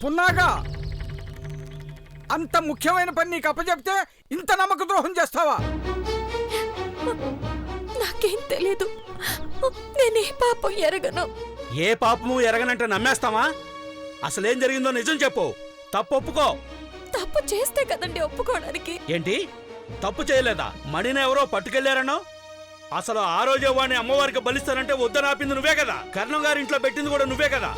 పున్నాగా అంత ముఖ్యమైన పని నీకు అప్పచెప్తే ఇంత నమ్మక ద్రోహం చేస్తావా? నాకేం తెలీదు. నేనే పాపం ఎరగను. ఏ పాపము ఎరగనంటే నమ్మేస్తావా? అసలేం జరిగిందో నిజం చెప్పు. తప్పు ఒప్పుకో. తప్పు చేస్తే కదండి ఒప్పుకోవడానికి. ఏంటి తప్పు చేయలేదా? మణిని ఎవరో పట్టుకెళ్లారనో? అసలు ఆ రోజే వాడిని అమ్మవారికి బలిస్తానంటే వద్దనాపింది నువ్వే కదా. కర్ణం గారి ఇంట్లో పెట్టింది కూడా నువ్వే కదా.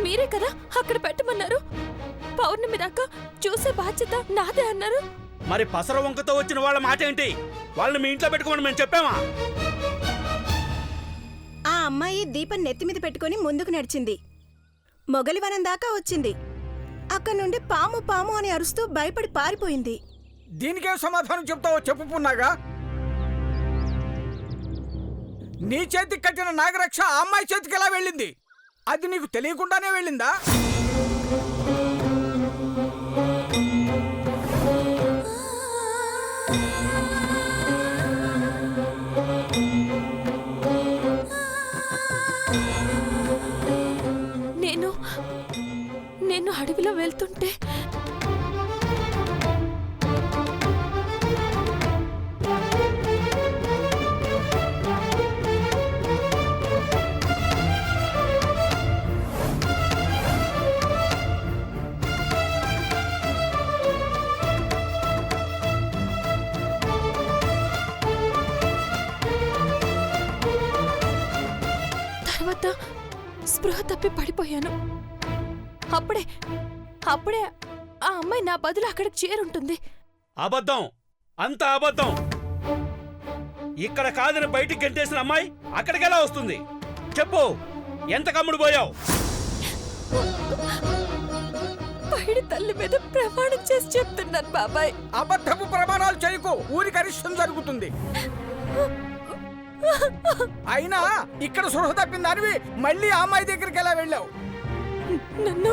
మీరే కదా అక్కడ పెట్టమన్నారు. పౌర్ణమి దాకా చూసే బాధ్యత నాదే అన్నారు. మరి పసర వంకతో వచ్చిన వాళ్ళ మాట ఏంటి? వాళ్ళని మీ ఇంట్లో పెట్టుకోమని మేము చెప్పామా? ఆ అమ్మాయి దీపం నెత్తిమీద పెట్టుకుని ముందుకు నడిచింది. మొగలివనం దాకా వచ్చింది. అక్కడి నుండి పాము పాము అని అరుస్తూ భయపడి పారిపోయింది. దీనికేం సమాధానం చెప్తావో చెప్పు పున్నాగా. నీ చేతికి కట్టిన నాగరక్ష ఆ అమ్మాయి చేతికి ఎలా వెళ్ళింది? అది నీకు తెలియకుండానే వెళ్ళిందా? నేను అడవిలో వెళ్తుంటే తర్వాత స్పృహ తప్పి పడిపోయాను. అప్పుడే ఆ అమ్మాయి నా బదులు అక్కడికి చేరుంటుంది. అబద్ధం, అంత అబద్ధం. ఇక్కడ కాదని బయటికి గంటేసిన అమ్మాయి అక్కడికెలా వస్తుంది? చెప్పు, ఎంత కమ్ముడు పోయావు? పైడి తల్లి మీద ప్రమాణం చేసి చెప్తున్నాను బాబాయ్. అబద్ధపు ప్రమాణాలు చేయకు, ఊరికి అరిష్టం జరుగుతుంది. అయినా ఇక్కడ సృహ తప్పింది అనివి మళ్ళీ ఆ అమ్మాయి దగ్గరికి ఎలా వెళ్ళావు? నన్ను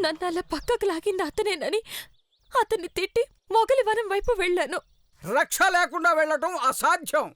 నన్ను అలా పక్కకు లాగింది అతనేనని అతన్ని తిట్టి మొగలివనం వైపు వెళ్ళాను. రక్ష లేకుండా వెళ్ళటం అసాధ్యం.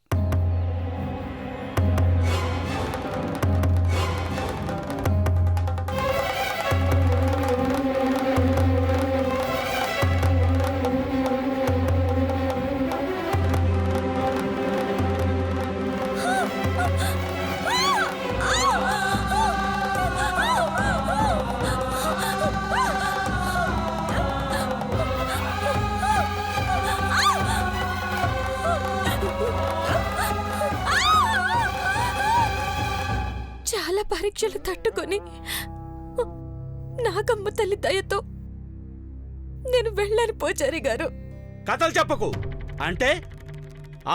చాలా పరీక్షలు తట్టుకొని నాగమ్మ తల్లి దయతో నేను వెళ్ళాను పూజారి గారు. కథలు చెప్పకు. అంటే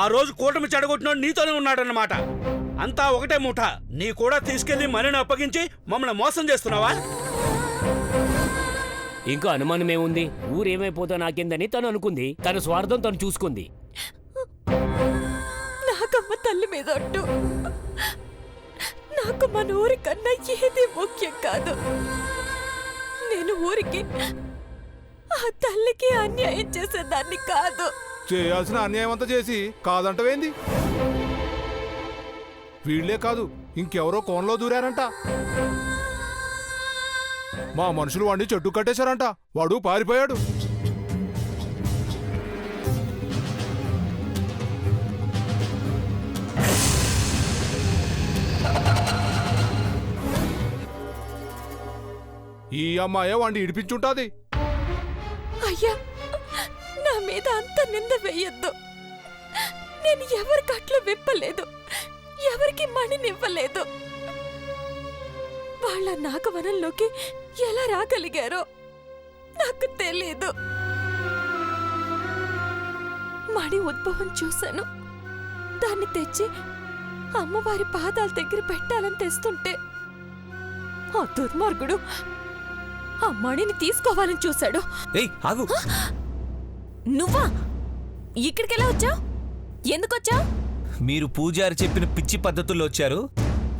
ఆ రోజు కూటమి చెడగొట్టినోడు నీతోనే ఉన్నాడన్నమాట. అంతా ఒకటే మూట. నీ కూడా తీసుకెళ్లి మనిని అప్పగించి మమ్మల్ని మోసం చేస్తున్నావా? ఇంకా అనుమానమేముంది? ఊరేమైపోతా నాకేందని తను అనుకుంది. తన స్వార్థం తను చూసుకుంది. నాగమ్మ తల్లి మీద ఒట్టు. నాకు మన ఊరి కన్నా ఏది ముఖ్యం కాదు. నేను ఊరికి ఆ తల్లికి అన్యాయం చేసేదాన్ని కాదు. చేయాల్సిన అన్యాయం అంతా చేసి కాదంటవేంది? వీళ్లే కాదు, ఇంకెవరో కోన్లో దూరారంట. మా మనుషులు వాడిని చెట్టు కట్టేశారంట. వాడు పారిపోయాడు. ఈ అమ్మాయే వాడిని ఇడిపించుంటాది. అయ్యా, నా మీద అంత నింద వేయొద్దు. నేను ఎవరి కట్లు విప్పలేదు, ఎవరికి మణినివ్వలేదు. వాళ్ళ నాగవనంలోకి ఎలా రాగలిగారో నాకు తెలీదు. మణి ఉద్భవం చూశాను. దాన్ని తెచ్చి అమ్మవారి పాదాల దగ్గర పెట్టాలని తెస్తుంటే ఆ దుర్మార్గుడు ఆ మణిని తీసుకోవాలని చూశాడు. ఏయ్ ఆగు. నువ్వా ఇక్కడికెలా వచ్చావు? ఎందుకొచ్చావు? మీరు పూజారి చెప్పిన పిచ్చి పద్ధతుల్లో వచ్చారు.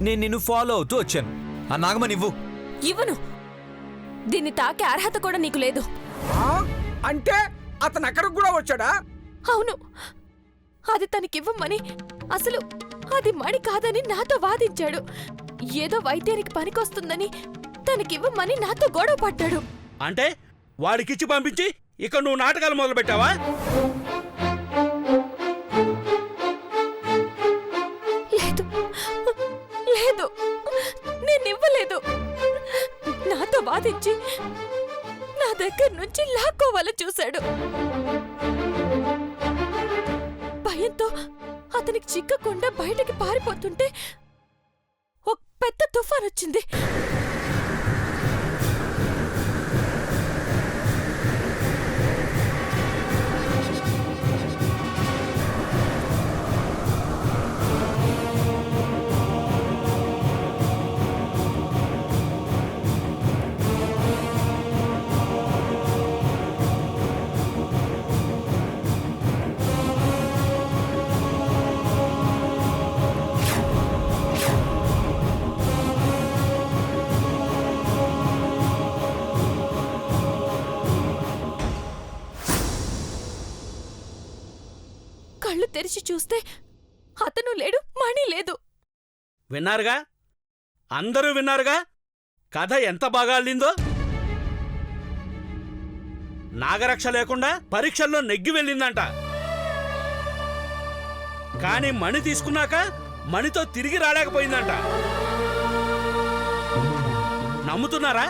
నేను నిన్ను ఫాలో అవుతూ వచ్చాను. ఆ నాగమణి ఇవ్వు. ఇవ్వను. దీన్ని తాకే అర్హత కూడా నీకు లేదు. ఆ? అంటే అతను అక్కడికి కూడా వచ్చాడా? అవును, అది తనకివ్వమని, అసలు అది మణి కాదని నాతో వాదించాడు. ఏదో వైద్యానికి పనికొస్తుందని తనకివ్వమని నాతో గొడవ పడ్డాడు. అంటే వాడికిచ్చి పంపించి ఇక్కడ నువ్వు నాటకాలు మొదలు పెట్టావా? లేదు లేదు, నేనివ్వలేదు. నాతో వాదించి నా దగ్గర నుంచి లాక్కోవాలని చూశాడు. భయంతో అతనికి చిక్కకుండా బయటికి పారిపోతుంటే ఒక పెద్ద తుఫాన్ వచ్చింది. కళ్ళు తెరిచి చూస్తే అతను లేడు, మణి లేదు. విన్నారుగా, అందరూ విన్నారుగా కథ ఎంత బాగా అల్లిందో. నాగరక్ష లేకుండా పరీక్షల్లో నెగ్గి వెళ్ళిందంట. కాని మణి తీసుకున్నాక మణితో తిరిగి రాలేకపోయిందంట. నమ్ముతున్నారా?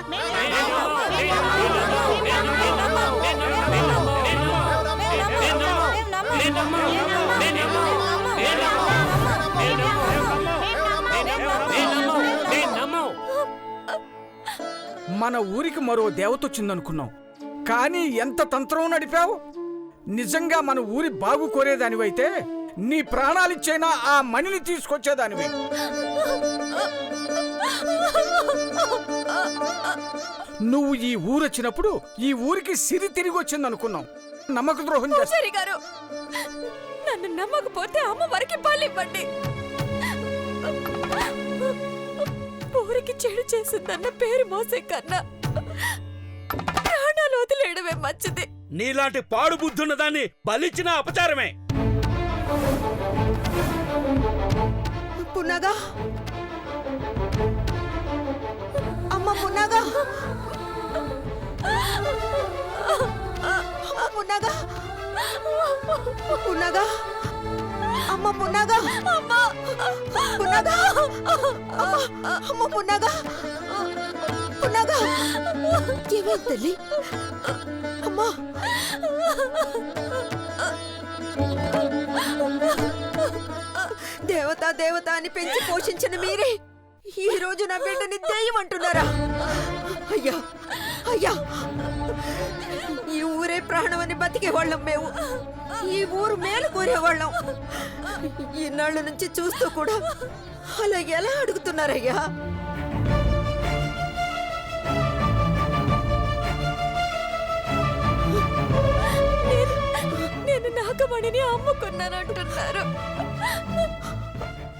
మన ఊరికి మరో దేవత వచ్చిందనుకున్నాం, కానీ ఎంత తంత్రం నడిపావు. నిజంగా మన ఊరి బాగు కోరేదానివైతే నీ ప్రాణాలిచ్చైనా ఆ మణిని తీసుకొచ్చేదానివి. నువ్వు ఈ ఊరొచ్చినప్పుడు ఈ ఊరికి సిరి తిరిగి వచ్చిందనుకున్నాం. నమ్మక ద్రోహం చేస్తా. పూజారి గారు, నన్ను నమ్మకపోతే అమ్మవారికి బలివ్వండి. ఊరికి చెడు చేసిందన్న పేరు మోసే కన్నా ప్రాణాలు వదిలేయడమే మంచిది. నీలాంటి పాడు బుద్ధున్న దాన్ని బలిచ్చిన అపచారమే. పున్నగా, అమ్మ పున్నగా, అమ్మ పున్నగా, పున్నగా, అమ్మ పున్నగా, పున్నగా, అమ్మ పున్నగా, పున్నగా, ఏమేం తల్లి? అమ్మా, దేవత దేవత అని పెంచి పోషించిన మీరే ఈ రోజు నా బిడ్డని దెయ్యం అంటున్నారా? అయ్యా అయ్యా, ఈ ఊరే ప్రాణమని బతికేవాళ్ళం మేము. ఈ ఊరు మేలు కోరేవాళ్ళం. ఈనాళ్ళ నుంచి చూస్తూ కూడా అలా ఎలా అడుగుతున్నారయ్యా? నేను నాగమణిని అమ్ముకున్నానంటున్నారు.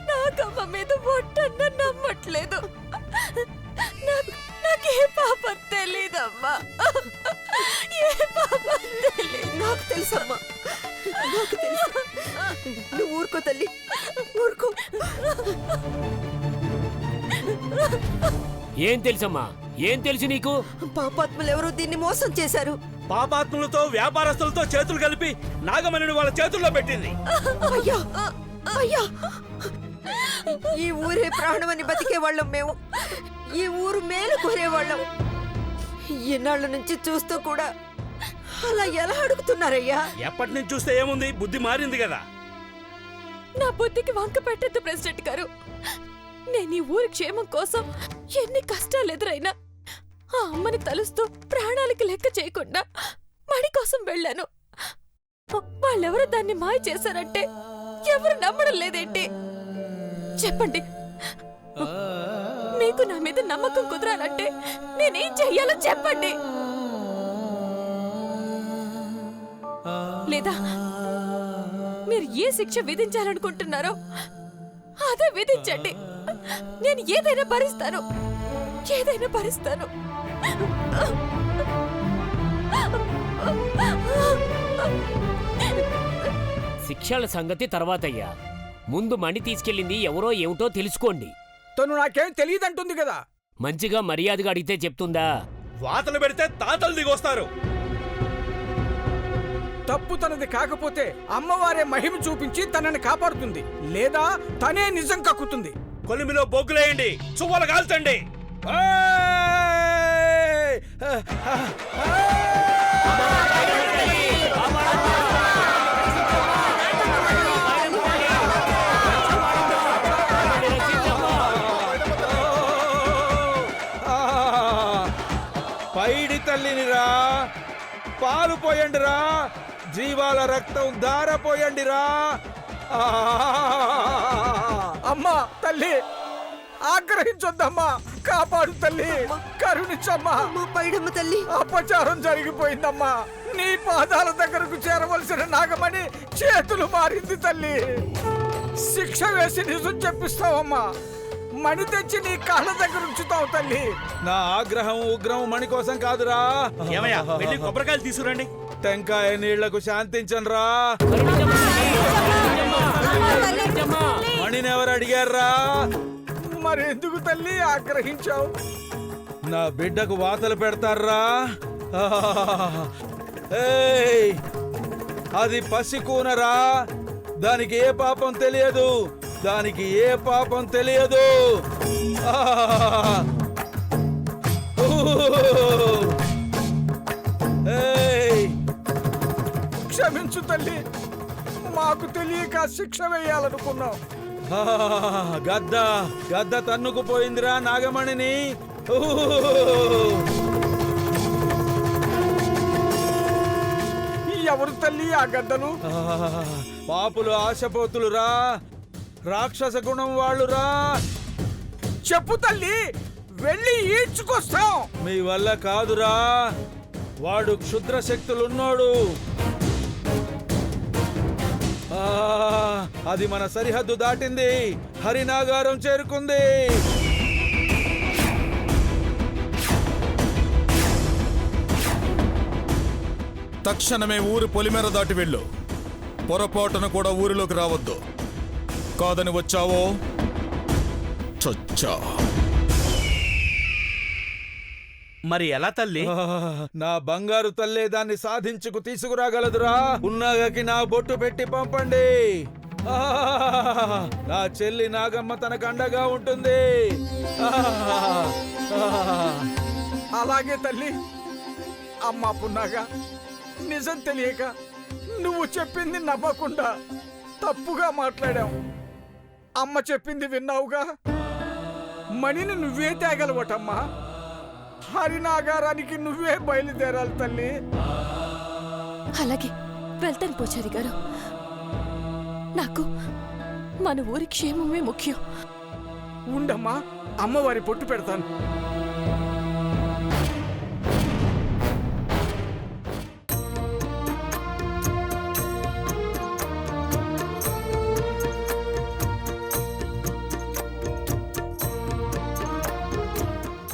నాగమ్మ మీద ఒట్టన్న నమ్మట్లేదు. నాకే పాపం తెలీదమ్మా. ఏ పాపం తెలీదు. నాకు తెలుసమ్మా, నాకు తెలుసు. నువ్వు ఊరుకో తల్లి, ఊరుకో. ఏం తెలుసమ్మా? ఏం తెలుసు నీకు? పాపాత్ములు ఎవరో దీన్ని మోసం చేశారు. పాపాత్ములతో వ్యాపారస్తులతో చేతులు కలిపి నాగమణిని వాళ్ళ చేతుల్లో పెట్టింది. అయ్యా అయ్యా, ఈ ఊరే ప్రాణమని బతికేవాళ్ళం మేము. ఈ ఊరు మేలు కోరేవాళ్ళం. ఎన్నాళ్ళ నుంచి చూస్తూ కూడా అలా ఎలా అడుగుతున్నారయ్యా? ఎప్పటి నుంచి చూస్తే ఏముంది, బుద్ధి మారింది కదా. నా బుద్ధికి వంక పెట్టద్దు ప్రెసిడెంట్ గారు. నేను ఈ ఊరి క్షేమం కోసం ఎన్ని కష్టాలు ఎదురైనా ఆ అమ్మని తలుస్తూ ప్రాణాలకి లెక్క చేయకుండా మణి కోసం వెళ్ళాను. వాళ్ళెవరో దాన్ని మాయ చేశారంటే ఎవరు నమ్మడం లేదేంటి? చెప్పండి, మీకు నా మీద నమ్మకం కుదరాలంటే నేనేం చెయ్యాలో చెప్పండి. లేదా మీరు ఏ శిక్ష విధించాలనుకుంటున్నారో అదే విధించండి. నేను ఏదైనా భరిస్తాను, ఏదైనా భరిస్తాను. శిక్షల సంగతి తర్వాతయ్యా. ముందు మణి తీసుకెళ్ళింది ఎవరో ఏమిటో తెలుసుకోండి. తను నాకేం తెలియదంటుంది కదా. మంచిగా మర్యాదగా అడిగితే చెప్తుందా? వాతలు పెడితే తాతలు దిగొస్తారు. తప్పు తనది కాకపోతే అమ్మవారే మహిమ చూపించి తనని కాపాడుతుంది, లేదా తనే నిజం కక్కుతుంది. కొలిమిలో బొగ్గులేయండి, చువ్వలు కాల్చండి. పైడి తల్లినిరా, పాలు పోయండిరా, జీవాల రక్తం ధారపోయండిరా. అమ్మా తల్లి, ఆగ్రహించొద్దమ్మా, కాపాడు తల్లి, కరుణించమ్మా. అమ్మా పైడమ్మ తల్లి, అపచారం జరిగిపోయిందమ్మా. నీ పాదాల దగ్గరకు చేరవలసిన నాగమణి చేతులు మారింది తల్లి. శిక్ష వేసి నిజం చెప్పిస్తావమ్మా. మణి తెచ్చి నీ కాళ్ళ దగ్గర ఉంచుతావు తల్లి. నా ఆగ్రహం ఉగ్రహం మణి కోసం కాదురా. ఏమయ్యా, వెళ్ళి కొబ్బరికాయలు తీసుకురండి. టెంకాయ నీళ్లకు శాంతించనురా. మణిని ఎవరు అడిగారా? మరెందుకు తల్లి ఆగ్రహించావు? నా బిడ్డకు వాతలు పెడతారా? ఏయ్, అది పసికూనరా, దానికి ఏ పాపం తెలియదు, దానికి ఏ పాపం తెలియదు. ఏయ్, క్షమించు తల్లి, మాకు తెలియక శిక్ష వేయాలనుకున్నాం. గద్ద గద్ద తన్నుకుపోయిందిరా నాగమణిని. ఎవరు తల్లి ఆ గద్దలు? పాపులు ఆశపోతులురా, రాక్షస గుణం వాళ్ళురా. చెప్పు తల్లి, వెళ్ళి ఈడ్చుకొస్తాం. మీ వల్ల కాదురా, వాడు క్షుద్ర శక్తులున్నాడు. అది మన సరిహద్దు దాటింది, హరినాగారం చేరుకుంది. తక్షణమే ఊరి పొలిమేర దాటి వెళ్ళు. పొరపాటున కూడా ఊరిలోకి రావద్దు. కాదని వచ్చావో చచ్చా. మరి ఎలా తల్లి? నా బంగారు తల్లే దాన్ని సాధించుకు తీసుకురాగలదురా. ఉన్నాగకి నా బొట్టు పెట్టి పంపండి. నా చెల్లి నాగమ్మ తనకు అండగా ఉంటుంది. అలాగే తల్లి. అమ్మా పున్నాగా, నిజం తెలియక నువ్వు చెప్పింది నమ్మకుండా తప్పుగా మాట్లాడాం. అమ్మ చెప్పింది విన్నావుగా. మణిని నువ్వే తేగలవటమ్మా. హరినాగారానికి నువ్వే బయలుదేరాలి తల్లి. అలాగే వెళ్తాను పూజారి గారు. నాకు మన ఊరి క్షేమమే ముఖ్యం. ఉండమ్మా, అమ్మవారి పొట్టు పెడతాను.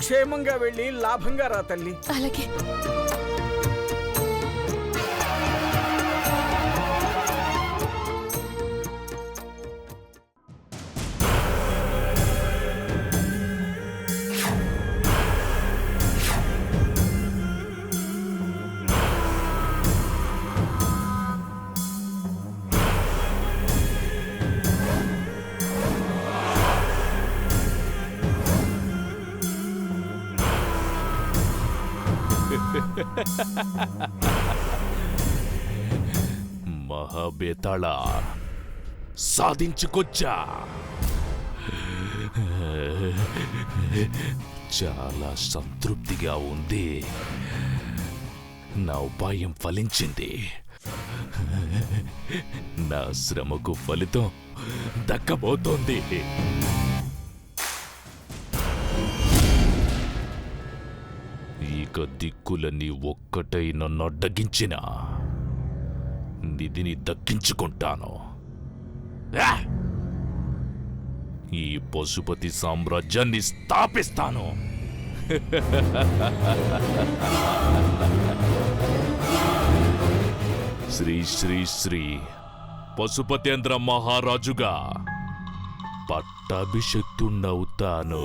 క్షేమంగా వెళ్ళి లాభంగా రా తల్లి. అలాగే. మహాబేతాళ సాధించుకొచ్చా. చాలా సంతృప్తిగా ఉంది. నా ఉపాయం ఫలించింది. నా శ్రమకు ఫలితం దక్కబోతోంది. ఇక దిక్కులన్నీ ఒక్కటై నన్ను అడ్డగించిన నిధిని దక్కించుకుంటాను. ఈ పశుపతి సామ్రాజ్యాన్ని స్థాపిస్తాను. శ్రీ శ్రీ శ్రీ పశుపతేంద్ర మహారాజుగా పట్టాభిషక్తుణ్ణవుతాను.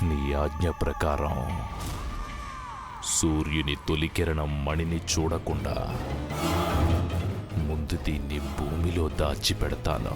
నీ ఆజ్ఞ ప్రకారం సూర్యుని తొలికిరణం మణిని చూడకుండా ముందు దీన్ని భూమిలో దాచిపెడతాను.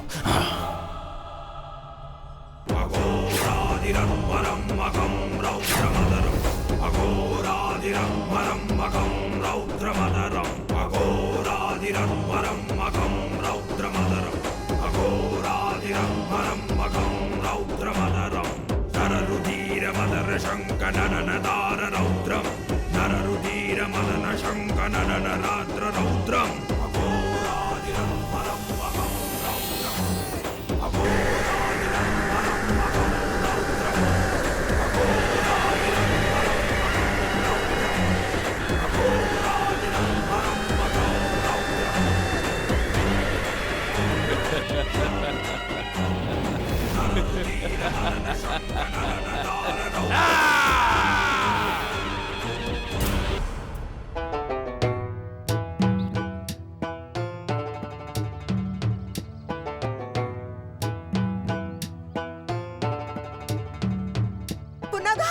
పున్నగా,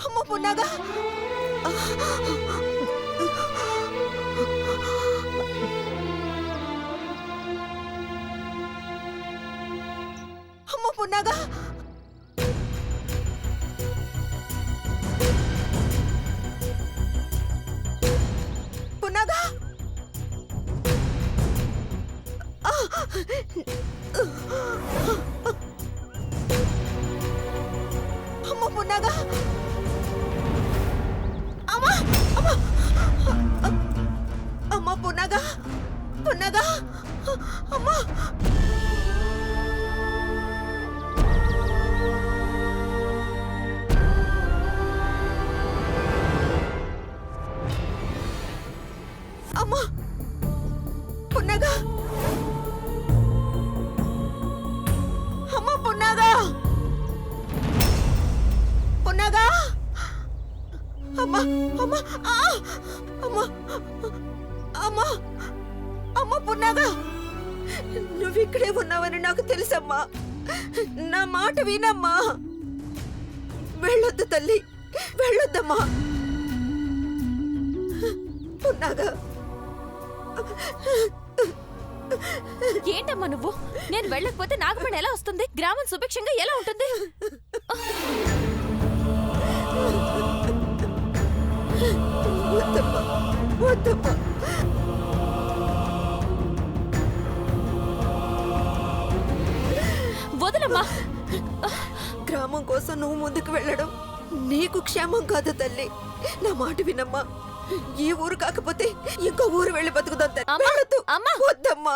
అమ్మ పున్నగా. అమ్మ పున్నగా. పున్నగా. అమ్మ పున్నగా. అమ్మా అమ్మా అమ్మ పున్నగా. పున్నగా. అమ్మా. అమ్మా పున్నగా. అమ్మ పున్నగా. పున్నగా. అమ్మ అమ్మ అమ్మ అమ్మ అమ్మ పున్నగా. నువ్విక్కడే ఉన్నావని నాకు తెలుసమ్మా. నా మాట వినమ్మా. వెళ్ళొద్దు తల్లి, వెళ్ళొద్దమ్మా. పున్నగా. ఏంటమ్మా నువ్వు? నేను వెళ్ళకపోతే నాగమణి ఎలా వస్తుంది? గ్రామం సుభిక్షంగా ఎలా ఉంటుంది? వద్దమ్మా, వద్దమ్మా. వదలమ్మా. గ్రామం కోసం నువ్వు ముందుకు వెళ్ళడం నీకు క్షేమం కాదు తల్లి. నా మాట వినమ్మా. ఈ ఊరు కాకపోతే ఇంకో ఊరు వెళ్ళి బతుకుదాం తల్లి. అమ్మా, వెళ్ళొద్దు. అమ్మా. వద్దమ్మా.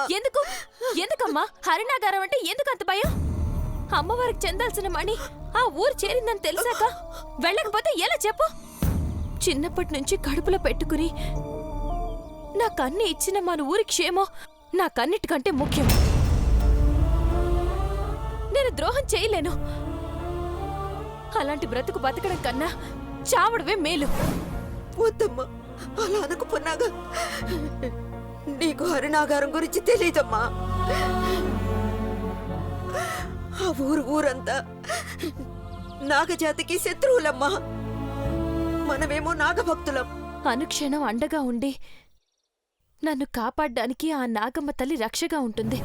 ఎందుకమ్మా హరినాగారం అంటే ఎందుకు అంత భయం? అమ్మవారికి చెందాల్సిన మణి ఆ ఊరు చేరిందని తెలిసాక వెళ్ళకపోతే ఎలా చెప్పు? చిన్నప్పటి నుంచి కడుపులో పెట్టుకుని నాకన్నీ ఇచ్చిన మన ఊరి క్షేమం నాకన్నిటికంటే ముఖ్యం. నేను ద్రోహం చేయలేను. అలాంటి బ్రతుకు బతకడం కన్నా చావడమే మేలు. వద్దమ్మా, అలా అనుకున్నాగా. నీకు హరినాగారం గురించి తెలీదమ్మా. ఆ ఊరంతా నాగజాతికి శత్రువులమ్మా. మనమేమో నాగభక్తులం. అనుక్షణం అండగా ఉండి నన్ను కాపాడ్డానికి ఆ నాగమ్మ తల్లి రక్షగా ఉంటుంది.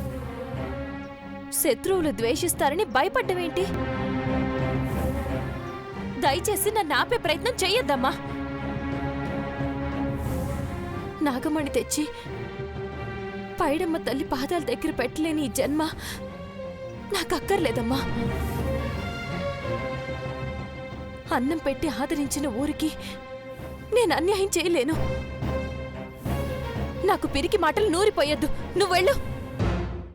శత్రువులు ద్వేషిస్తారని భయపడ్డవేంటి? దయచేసి నన్ను ఆపే ప్రయత్నం చెయ్యొద్దమ్మా. నాగమణి తెచ్చి పైడమ్మ తల్లి పాదాల దగ్గర పెట్టలేని ఈ జన్మ నాకు అక్కర్లేదమ్మా. అన్నం పెట్టి ఆదరించిన ఊరికి నేను అన్యాయం చేయలేను. నాకు పిరికి మాటలు నూరిపోయొద్దు. నువ్వు వెళ్ళు.